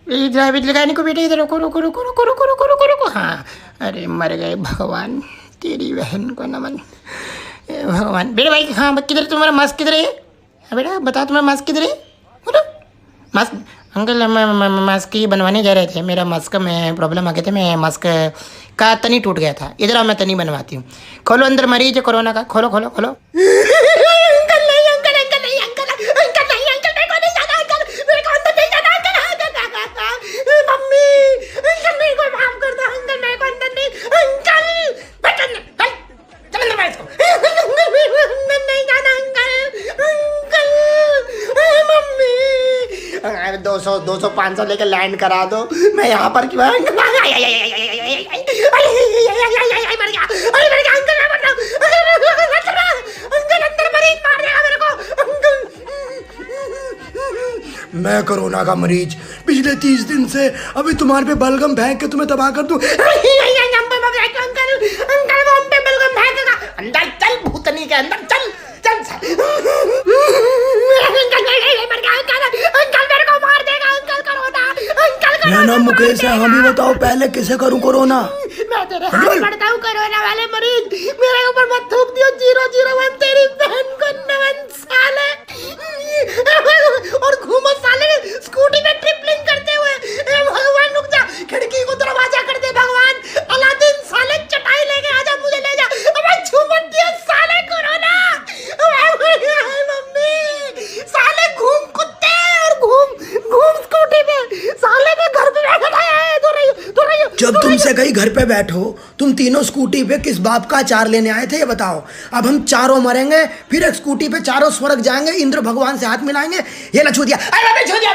Driver लगाने को बेटे, इधर रुको रुको रुको रुको रुको रुको रुको रुको। हाँ, अरे मर गए भगवान, तेरी बहन को नमन। भगवान बेटे भाई, हाँ किधर तुम्हारा मास्क किधर है? हाँ बेटा बता, तुम्हारा मास्क किधर है? बोलो मास्क। अंकल हम मास्क ही बनवाने जा रहे थे, मेरा मास्क में प्रॉब्लम आ गया था, मैं मास्क का तनी टूट गया था। इधर आओ मैं तनी बनवाती हूँ। खोलो, अंदर मरीज है कोरोना का, खोलो खोलो खोलो। अंकल नहीं, अंकल अंकल नहीं, अंकल अंकल नहीं, अंकल मेरे को नहीं जाना, अंकल मेरे को अंदर नहीं जाना, अंकल मम्मी, अंकल मेरे को माफ कर दो, अंकल मेरे को अंदर नहीं, अंकल बैठ अंदर, चल अंदर बैठ इसको, अंकल मेरे को अंदर नहीं जाना, अंकल अंकल मम्मी। 200 200 500 लेके लैंड करा दो, मैं यहाँ पर क्यों? अंकल मर गया, अरे मर गया अंकल, मैं मर रहा हूँ, अंकल अंदर मरीज मार देगा मेरे को, अंकल। मैं कोरोना का मरीज पिछले 30 दिन से अभी तुम्हारे पे बलगम फेंक के तुम्हें तबाह कर दूं। अंकल अंकल वो हम पे बलगम फेंकेगा, अंदर चल, भूतनी के अंदर चल चल। अंकल मर गया, अंकल मेरे को मार देगा, अंकल कोरोना, अंकल मेरा नाम मुकेश है। हम भी बताओ पहले किसे करूं कोरोना? मैं तेरे हाथ पड़ता हूँ, कोरोना वाले मरीज मेरे ऊपर मत थूक दियो। 001 तेरी बहन को नमन साले। और घूमो साले स्कूटी में ट्रिपलिंग करते हुए। भगवान रुक जा, खिड़की को दरवाजा कर दे भगवान। अलादीन साले चटाई लेके आजा, मुझे ले जा। अबे छू मत दियो साले कोरोना। मम्मी साले घूम कुत्ते, और घूम घूम स्कूटी पे साले मैं घर पे बैठा है। दो रही जब तुमसे कहीं घर पे बैठो, तुम तीनों स्कूटी पे किस बाप का अचार लेने आए थे ये बताओ? अब हम चारों मरेंगे, फिर एक स्कूटी पे चारों स्वर्ग जाएंगे, इंद्र भगवान से हाथ मिलाएंगे। ये ना छू दिया, अरे छू दिया,